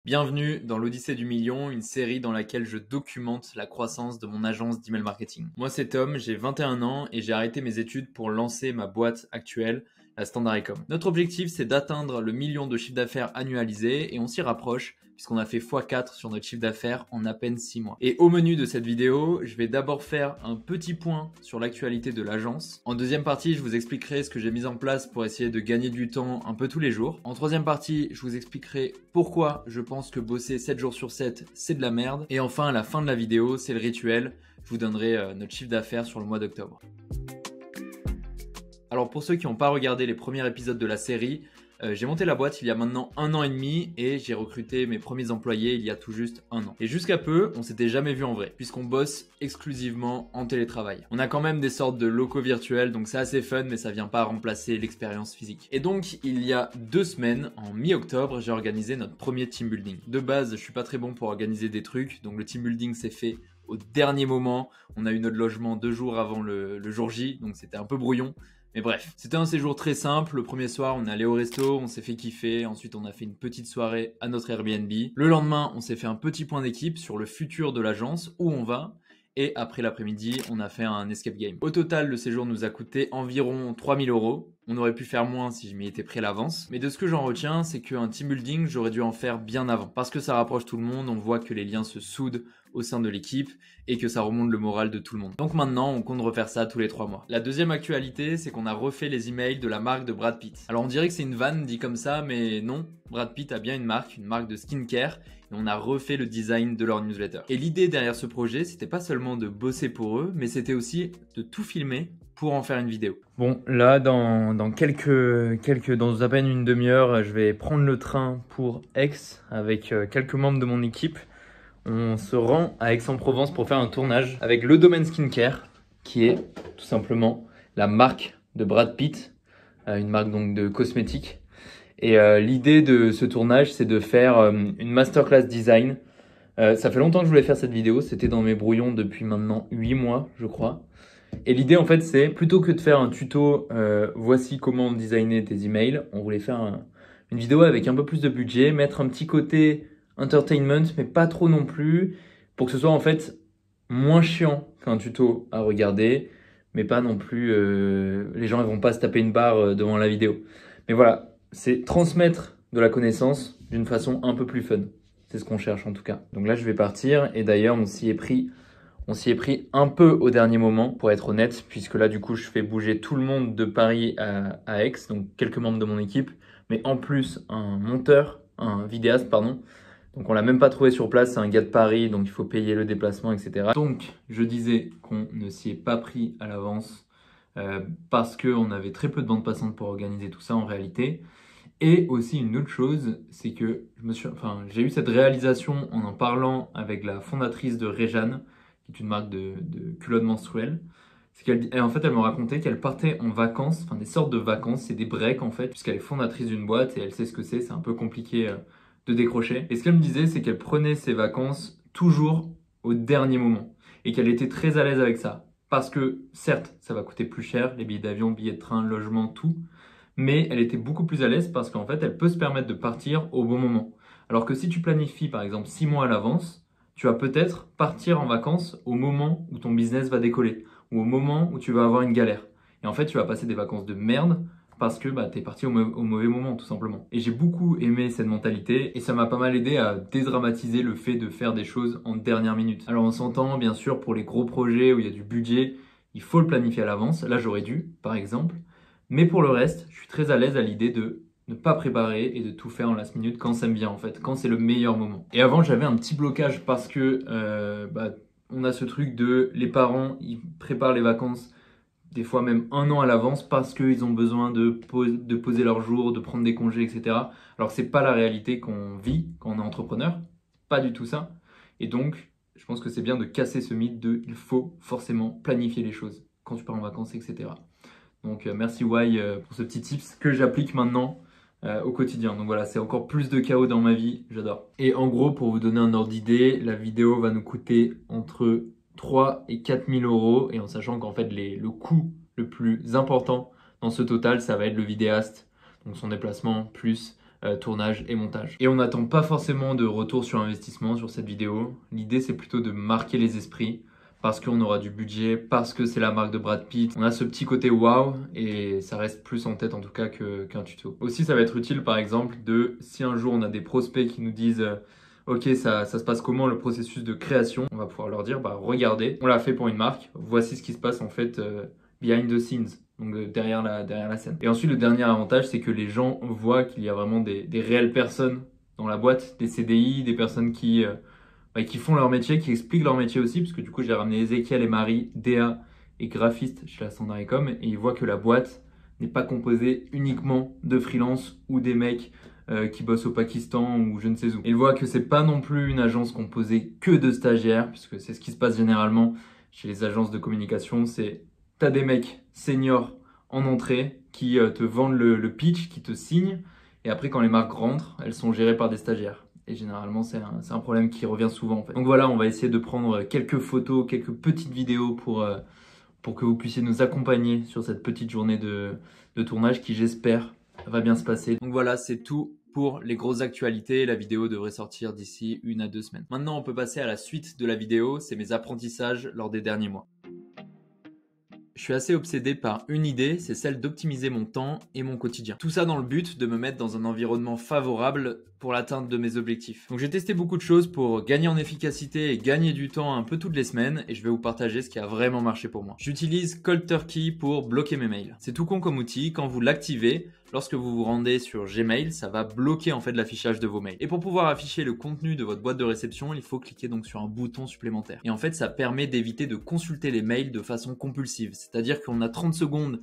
Bienvenue dans l'Odyssée du Million, une série dans laquelle je documente la croissance de mon agence d'email marketing. Moi c'est Tom, j'ai 21 ans et j'ai arrêté mes études pour lancer ma boîte actuelle, la Standard Ecom. Notre objectif c'est d'atteindre le million de chiffre d'affaires annualisé et on s'y rapproche puisqu'on a fait x4 sur notre chiffre d'affaires en à peine 6 mois. Et au menu de cette vidéo, je vais d'abord faire un petit point sur l'actualité de l'agence. En deuxième partie, je vous expliquerai ce que j'ai mis en place pour essayer de gagner du temps un peu tous les jours. En troisième partie, je vous expliquerai pourquoi je pense que bosser 7 jours sur 7, c'est de la merde. Et enfin, à la fin de la vidéo, c'est le rituel. Je vous donnerai notre chiffre d'affaires sur le mois d'octobre. Alors pour ceux qui n'ont pas regardé les premiers épisodes de la série, j'ai monté la boîte il y a maintenant 1 an et demi et j'ai recruté mes premiers employés il y a tout juste 1 an. Et jusqu'à peu, on s'était jamais vu en vrai, puisqu'on bosse exclusivement en télétravail. On a quand même des sortes de locaux virtuels, donc c'est assez fun, mais ça vient pas remplacer l'expérience physique. Et donc, il y a 2 semaines, en mi-octobre, j'ai organisé notre premier team building. De base, je suis pas très bon pour organiser des trucs, donc le team building s'est fait au dernier moment. On a eu notre logement 2 jours avant le jour J, donc c'était un peu brouillon. Mais bref, c'était un séjour très simple. Le premier soir, on est allé au resto, on s'est fait kiffer. Ensuite, on a fait une petite soirée à notre Airbnb. Le lendemain, on s'est fait un petit point d'équipe sur le futur de l'agence, où on va. Et après l'après-midi, on a fait un escape game. Au total, le séjour nous a coûté environ 3 000 €. On aurait pu faire moins si je m'y étais pris à l'avance. Mais de ce que j'en retiens, c'est qu'un team building, j'aurais dû en faire bien avant. Parce que ça rapproche tout le monde, on voit que les liens se soudent au sein de l'équipe et que ça remonte le moral de tout le monde. Donc maintenant, on compte refaire ça tous les 3 mois. La deuxième actualité, c'est qu'on a refait les emails de la marque de Brad Pitt. Alors on dirait que c'est une vanne dit comme ça, mais non. Brad Pitt a bien une marque de skincare, et on a refait le design de leur newsletter. Et l'idée derrière ce projet, c'était pas seulement de bosser pour eux, mais c'était aussi de tout filmer pour en faire une vidéo. Bon, là, dans à peine une demi-heure, je vais prendre le train pour Aix avec quelques membres de mon équipe. On se rend à Aix-en-Provence pour faire un tournage avec Le Domaine Skincare, qui est tout simplement la marque de Brad Pitt, une marque donc de cosmétiques. Et l'idée de ce tournage, c'est de faire une masterclass design. Ça fait longtemps que je voulais faire cette vidéo, c'était dans mes brouillons depuis maintenant 8 mois, je crois. Et l'idée, en fait, c'est plutôt que de faire un tuto, voici comment designer tes emails, on voulait faire une vidéo avec un peu plus de budget, mettre un petit côté entertainment, mais pas trop non plus, pour que ce soit en fait moins chiant qu'un tuto à regarder, mais pas non plus, les gens ne vont pas se taper une barre devant la vidéo. Mais voilà, c'est transmettre de la connaissance d'une façon un peu plus fun. C'est ce qu'on cherche en tout cas. Donc là, je vais partir et d'ailleurs, on s'y est pris un peu au dernier moment, pour être honnête, puisque là, du coup, je fais bouger tout le monde de Paris à Aix, donc quelques membres de mon équipe, mais en plus, un vidéaste, pardon. Donc on l'a même pas trouvé sur place, c'est un gars de Paris, donc il faut payer le déplacement, etc. Donc, je disais qu'on ne s'y est pas pris à l'avance, parce qu'on avait très peu de bande passante pour organiser tout ça en réalité. Et aussi une autre chose, c'est que j'ai eu cette réalisation en parlant avec la fondatrice de Réjeanne, qui est une marque de culottes menstruelles. C'est qu'elle, en fait, elle me racontait qu'elle partait en vacances, enfin des sortes de vacances, c'est des breaks en fait, puisqu'elle est fondatrice d'une boîte et elle sait ce que c'est un peu compliqué de décrocher. Et ce qu'elle me disait, c'est qu'elle prenait ses vacances toujours au dernier moment et qu'elle était très à l'aise avec ça. Parce que certes, ça va coûter plus cher, les billets d'avion, billets de train, logement, tout. Mais elle était beaucoup plus à l'aise parce qu'en fait, elle peut se permettre de partir au bon moment. Alors que si tu planifies par exemple 6 mois à l'avance, tu vas peut-être partir en vacances au moment où ton business va décoller ou au moment où tu vas avoir une galère. Et en fait, tu vas passer des vacances de merde parce que tu es parti au mauvais moment tout simplement. Et j'ai beaucoup aimé cette mentalité et ça m'a pas mal aidé à dédramatiser le fait de faire des choses en dernière minute. Alors on s'entend bien sûr pour les gros projets où il y a du budget, il faut le planifier à l'avance. Là, j'aurais dû, par exemple. Mais pour le reste, je suis très à l'aise à l'idée de ne pas préparer et de tout faire en last minute quand ça me vient en fait, quand c'est le meilleur moment. Et avant, j'avais un petit blocage parce que on a ce truc de les parents, ils préparent les vacances des fois même 1 an à l'avance parce qu'ils ont besoin de poser leurs jours, de prendre des congés, etc. Alors que c'est pas la réalité qu'on vit quand on est entrepreneur, pas du tout ça. Et donc, je pense que c'est bien de casser ce mythe de il faut forcément planifier les choses quand tu pars en vacances, etc. Donc merci Y pour ce petit tips que j'applique maintenant au quotidien. Donc voilà, c'est encore plus de chaos dans ma vie, j'adore. Et en gros, pour vous donner un ordre d'idée, la vidéo va nous coûter entre 3 et 4 000 €. Et en sachant qu'en fait, le coût le plus important dans ce total, ça va être le vidéaste. Donc son déplacement plus tournage et montage. Et on n'attend pas forcément de retour sur investissement sur cette vidéo. L'idée, c'est plutôt de marquer les esprits parce qu'on aura du budget, parce que c'est la marque de Brad Pitt. On a ce petit côté waouh et ça reste plus en tête en tout cas qu'un tuto. Aussi, ça va être utile par exemple si un jour on a des prospects qui nous disent ok, ça se passe comment le processus de création, on va pouvoir leur dire regardez, on l'a fait pour une marque, voici ce qui se passe en fait behind the scenes. Donc derrière la scène. Et ensuite, le dernier avantage, c'est que les gens voient qu'il y a vraiment des réelles personnes dans la boîte, des CDI, des personnes qui font leur métier, qui expliquent leur métier aussi, parce que du coup, j'ai ramené Ezekiel et Marie, DA et graphiste chez la Standard Ecom, et ils voient que la boîte n'est pas composée uniquement de freelance ou des mecs qui bossent au Pakistan ou je ne sais où. Ils voient que c'est pas non plus une agence composée que de stagiaires, puisque c'est ce qui se passe généralement chez les agences de communication, c'est t'as des mecs seniors en entrée qui te vendent le pitch, qui te signent. Et après, quand les marques rentrent, elles sont gérées par des stagiaires. Et généralement, c'est un problème qui revient souvent en fait. Donc voilà, on va essayer de prendre quelques photos, quelques petites vidéos pour que vous puissiez nous accompagner sur cette petite journée de tournage qui, j'espère, va bien se passer. Donc voilà, c'est tout pour les grosses actualités. La vidéo devrait sortir d'ici 1 à 2 semaines. Maintenant, on peut passer à la suite de la vidéo. C'est mes apprentissages lors des derniers mois. Je suis assez obsédé par une idée, c'est celle d'optimiser mon temps et mon quotidien. Tout ça dans le but de me mettre dans un environnement favorable pour l'atteinte de mes objectifs. Donc j'ai testé beaucoup de choses pour gagner en efficacité et gagner du temps un peu toutes les semaines et je vais vous partager ce qui a vraiment marché pour moi. J'utilise Cold Turkey pour bloquer mes mails. C'est tout con comme outil, quand vous l'activez, lorsque vous vous rendez sur Gmail, ça va bloquer en fait l'affichage de vos mails. Et pour pouvoir afficher le contenu de votre boîte de réception, il faut cliquer donc sur un bouton supplémentaire. Et en fait, ça permet d'éviter de consulter les mails de façon compulsive. C'est-à-dire qu'on a 30 secondes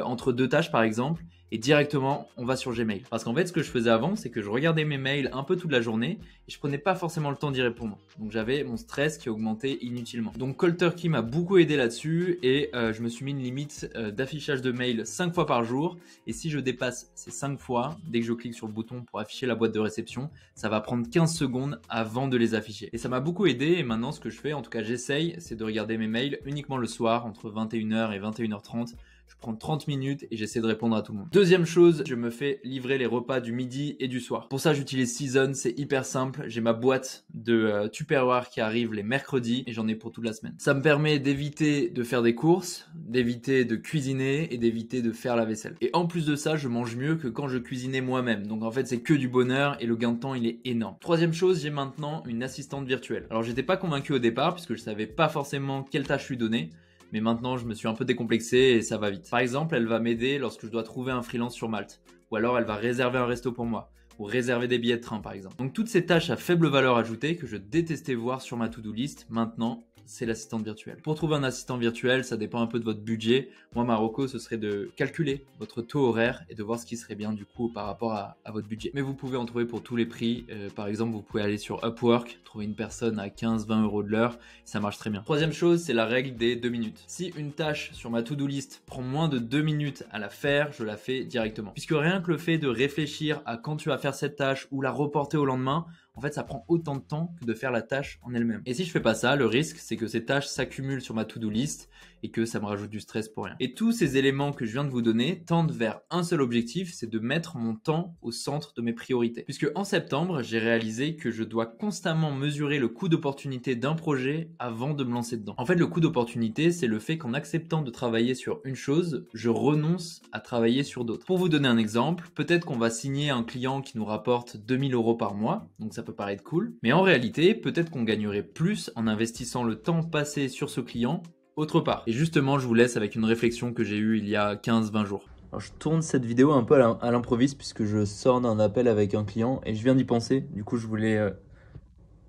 entre deux tâches par exemple, et directement on va sur Gmail. Parce qu'en fait, ce que je faisais avant, c'est que je regardais mes mails un peu toute la journée et je prenais pas forcément le temps d'y répondre. Donc j'avais mon stress qui augmentait inutilement. Donc Cold Turkey m'a beaucoup aidé là-dessus et je me suis mis une limite d'affichage de mails 5 fois par jour. Et si je dépasse ces 5 fois, dès que je clique sur le bouton pour afficher la boîte de réception, ça va prendre 15 secondes avant de les afficher. Et ça m'a beaucoup aidé et maintenant ce que je fais, en tout cas j'essaye, c'est de regarder mes mails uniquement le soir entre 21h et 21h30. Je prends 30 minutes et j'essaie de répondre à tout le monde. Deuxième chose, je me fais livrer les repas du midi et du soir. Pour ça, j'utilise Season, c'est hyper simple. J'ai ma boîte de Tupperware qui arrive les mercredis et j'en ai pour toute la semaine. Ça me permet d'éviter de faire des courses, d'éviter de cuisiner et d'éviter de faire la vaisselle. Et en plus de ça, je mange mieux que quand je cuisinais moi-même. Donc en fait, c'est que du bonheur et le gain de temps, il est énorme. Troisième chose, j'ai maintenant une assistante virtuelle. Alors, j'étais pas convaincu au départ puisque je savais pas forcément quelle tâche lui donner. Mais maintenant, je me suis un peu décomplexé et ça va vite. Par exemple, elle va m'aider lorsque je dois trouver un freelance sur Malte. Ou alors, elle va réserver un resto pour moi. Ou réserver des billets de train, par exemple. Donc, toutes ces tâches à faible valeur ajoutée que je détestais voir sur ma to-do list, maintenant, c'est l'assistante virtuelle. Pour trouver un assistant virtuel, ça dépend un peu de votre budget. Moi, ma reco, ce serait de calculer votre taux horaire et de voir ce qui serait bien du coup par rapport à votre budget. Mais vous pouvez en trouver pour tous les prix. Par exemple, vous pouvez aller sur Upwork, trouver une personne à 15-20 € de l'heure. Ça marche très bien. Troisième chose, c'est la règle des 2 minutes. Si une tâche sur ma to-do list prend moins de 2 minutes à la faire, je la fais directement. Puisque rien que le fait de réfléchir à quand tu vas faire cette tâche ou la reporter au lendemain, en fait, ça prend autant de temps que de faire la tâche en elle-même. Et si je fais pas ça, le risque, c'est que ces tâches s'accumulent sur ma to-do list et que ça me rajoute du stress pour rien. Et tous ces éléments que je viens de vous donner tendent vers un seul objectif, c'est de mettre mon temps au centre de mes priorités. Puisque en septembre, j'ai réalisé que je dois constamment mesurer le coût d'opportunité d'un projet avant de me lancer dedans. En fait, le coût d'opportunité, c'est le fait qu'en acceptant de travailler sur une chose, je renonce à travailler sur d'autres. Pour vous donner un exemple, peut-être qu'on va signer un client qui nous rapporte 2000 € par mois, donc ça peut paraître cool, mais en réalité, peut-être qu'on gagnerait plus en investissant le temps passé sur ce client autre part. Et justement, je vous laisse avec une réflexion que j'ai eue il y a 15-20 jours. Alors, je tourne cette vidéo un peu à l'improviste puisque je sors d'un appel avec un client et je viens d'y penser. Du coup, je voulais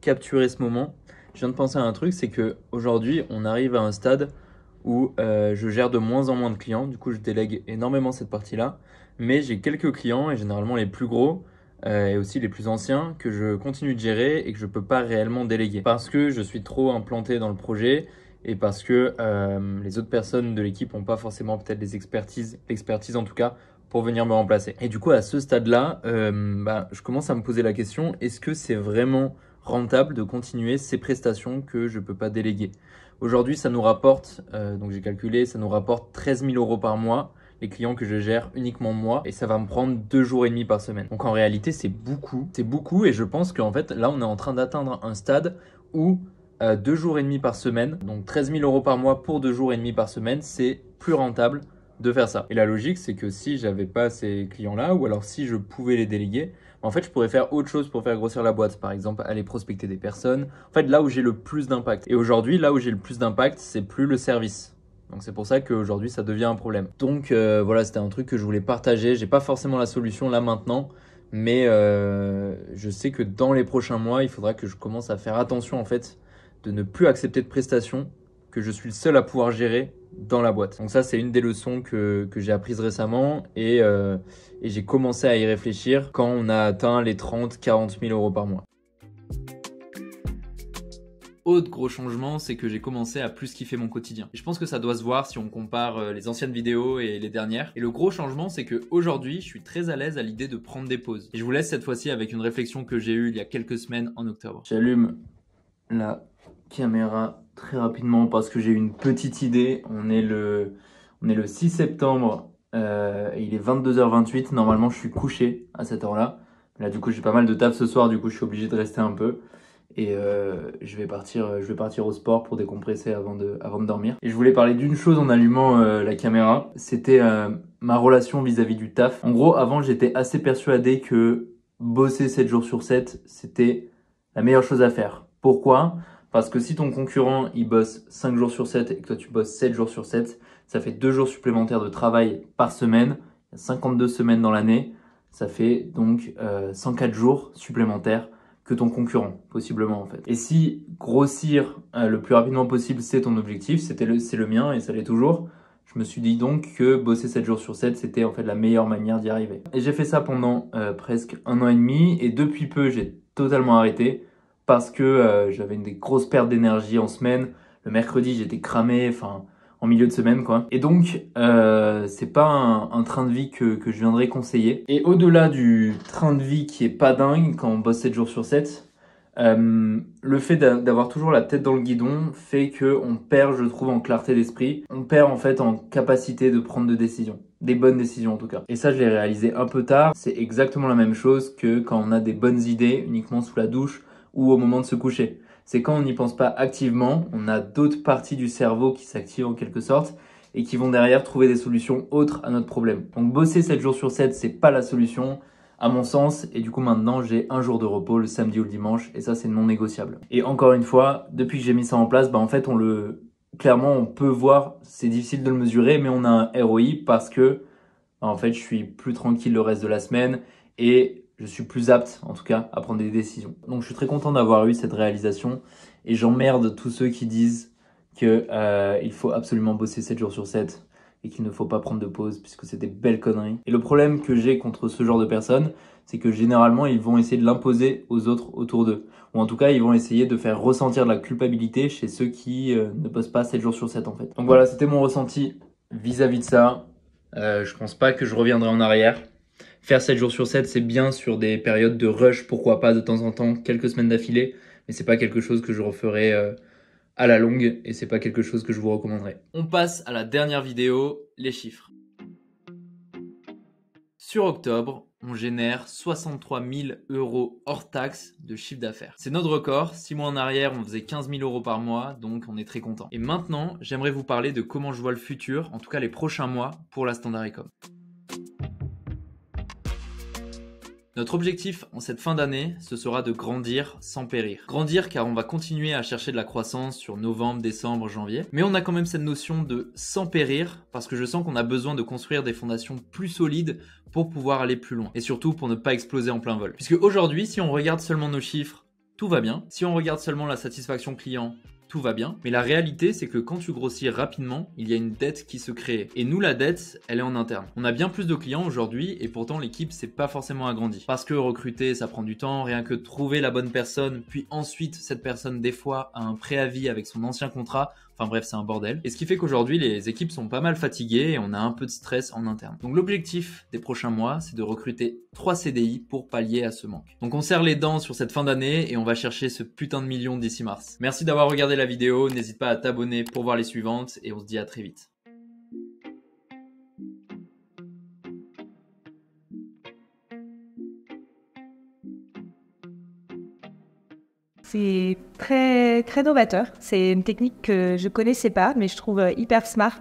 capturer ce moment. Je viens de penser à un truc, c'est que aujourd'hui, on arrive à un stade où je gère de moins en moins de clients. Du coup, je délègue énormément cette partie-là. Mais j'ai quelques clients et généralement les plus gros et aussi les plus anciens que je continue de gérer et que je ne peux pas réellement déléguer. Parce que je suis trop implanté dans le projet et parce que les autres personnes de l'équipe n'ont pas forcément peut-être l'expertise en tout cas, pour venir me remplacer. Et du coup, à ce stade-là, je commence à me poser la question, est-ce que c'est vraiment rentable de continuer ces prestations que je ne peux pas déléguer? Aujourd'hui, ça nous rapporte, donc j'ai calculé, ça nous rapporte 13 000 € par mois, les clients que je gère uniquement moi, et ça va me prendre 2 jours et demi par semaine. Donc en réalité, c'est beaucoup, et je pense qu'en fait, là, on est en train d'atteindre un stade où 2 jours et demi par semaine, donc 13 000 € par mois pour 2 jours et demi par semaine, c'est plus rentable de faire ça. Et la logique, c'est que si j'avais pas ces clients-là, ou alors si je pouvais les déléguer, en fait, je pourrais faire autre chose pour faire grossir la boîte. Par exemple, aller prospecter des personnes. En fait, là où j'ai le plus d'impact. Et aujourd'hui, là où j'ai le plus d'impact, c'est plus le service. Donc c'est pour ça qu'aujourd'hui, ça devient un problème. Donc voilà, c'était un truc que je voulais partager. J'ai pas forcément la solution là maintenant, mais je sais que dans les prochains mois, il faudra que je commence à faire attention en fait de ne plus accepter de prestations que je suis le seul à pouvoir gérer dans la boîte. Donc ça, c'est une des leçons que j'ai apprises récemment et j'ai commencé à y réfléchir quand on a atteint les 30-40 000 € par mois. Autre gros changement, c'est que j'ai commencé à plus kiffer mon quotidien. Et je pense que ça doit se voir si on compare les anciennes vidéos et les dernières. Et le gros changement, c'est que aujourd'hui, je suis très à l'aise à l'idée de prendre des pauses. Et je vous laisse cette fois-ci avec une réflexion que j'ai eue il y a quelques semaines en octobre. J'allume la caméra très rapidement parce que j'ai une petite idée. On est le 6 septembre et il est 22h28. Normalement, je suis couché à cette heure-là. Là, du coup, j'ai pas mal de taf ce soir. Du coup, je suis obligé de rester un peu. Et je vais partir au sport pour décompresser avant de dormir. Et je voulais parler d'une chose en allumant la caméra. C'était ma relation vis-à-vis du taf. En gros, avant, j'étais assez persuadé que bosser 7 jours sur 7, c'était la meilleure chose à faire. Pourquoi ? Parce que si ton concurrent, il bosse 5 jours sur 7 et que toi, tu bosses 7 jours sur 7, ça fait 2 jours supplémentaires de travail par semaine. Il y a 52 semaines dans l'année. Ça fait donc 104 jours supplémentaires que ton concurrent, possiblement en fait. Et si grossir le plus rapidement possible, c'est ton objectif, c'est le mien et ça l'est toujours, je me suis dit donc que bosser 7 jours sur 7, c'était en fait la meilleure manière d'y arriver. Et j'ai fait ça pendant presque 1 an et demi et depuis peu, j'ai totalement arrêté parce que j'avais des grosses pertes d'énergie en semaine. Le mercredi, j'étais cramé, enfin en milieu de semaine quoi. Et donc c'est pas un train de vie que je viendrais conseiller. Et au-delà du train de vie qui est pas dingue quand on bosse 7 jours sur 7, le fait d'avoir toujours la tête dans le guidon fait qu'on perd, je trouve, en clarté d'esprit. On perd en fait en capacité de prendre de décisions. Des bonnes décisions en tout cas. Et ça, je l'ai réalisé un peu tard. C'est exactement la même chose que quand on a des bonnes idées uniquement sous la douche ou au moment de se coucher. C'est quand on n'y pense pas activement, on a d'autres parties du cerveau qui s'activent en quelque sorte et qui vont derrière trouver des solutions autres à notre problème. Donc bosser 7 jours sur 7, c'est pas la solution à mon sens, et du coup maintenant j'ai un jour de repos le samedi ou le dimanche et ça c'est non négociable. Et encore une fois, depuis que j'ai mis ça en place, en fait clairement on peut voir, c'est difficile de le mesurer, mais on a un ROI parce que en fait je suis plus tranquille le reste de la semaine et je suis plus apte, en tout cas, à prendre des décisions. Donc, je suis très content d'avoir eu cette réalisation et j'emmerde tous ceux qui disent que il faut absolument bosser 7 jours sur 7 et qu'il ne faut pas prendre de pause puisque c'est des belles conneries. Et le problème que j'ai contre ce genre de personnes, c'est que généralement, ils vont essayer de l'imposer aux autres autour d'eux. Ou en tout cas, ils vont essayer de faire ressentir de la culpabilité chez ceux qui ne bossent pas 7 jours sur 7 en fait. Donc voilà, c'était mon ressenti vis-à-vis de ça. Je pense pas que je reviendrai en arrière. Faire 7 jours sur 7, c'est bien sur des périodes de rush, pourquoi pas de temps en temps, quelques semaines d'affilée, mais c'est pas quelque chose que je referai à la longue et c'est pas quelque chose que je vous recommanderais. On passe à la dernière vidéo, les chiffres. Sur octobre, on génère 63 000 € hors taxe de chiffre d'affaires. C'est notre record. 6 mois en arrière, on faisait 15 000 € par mois, donc on est très content. Et maintenant, j'aimerais vous parler de comment je vois le futur, en tout cas les prochains mois, pour la Standard Ecom. Notre objectif en cette fin d'année, ce sera de grandir sans périr. Grandir car on va continuer à chercher de la croissance sur novembre, décembre, janvier. Mais on a quand même cette notion de sans périr parce que je sens qu'on a besoin de construire des fondations plus solides pour pouvoir aller plus loin. Et surtout pour ne pas exploser en plein vol. Puisque aujourd'hui, si on regarde seulement nos chiffres, tout va bien. Si on regarde seulement la satisfaction client, tout va bien. Mais la réalité, c'est que quand tu grossis rapidement, il y a une dette qui se crée. Et nous, la dette, elle est en interne. On a bien plus de clients aujourd'hui et pourtant l'équipe s'est pas forcément agrandie. Parce que recruter, ça prend du temps, rien que trouver la bonne personne, puis ensuite cette personne des fois a un préavis avec son ancien contrat. Enfin bref, c'est un bordel. Et ce qui fait qu'aujourd'hui, les équipes sont pas mal fatiguées et on a un peu de stress en interne. Donc l'objectif des prochains mois, c'est de recruter 3 CDI pour pallier à ce manque. Donc on serre les dents sur cette fin d'année et on va chercher ce putain de million d'ici mars. Merci d'avoir regardé la vidéo, n'hésite pas à t'abonner pour voir les suivantes et on se dit à très vite. C'est très, très novateur. C'est une technique que je connaissais pas, mais je trouve hyper smart.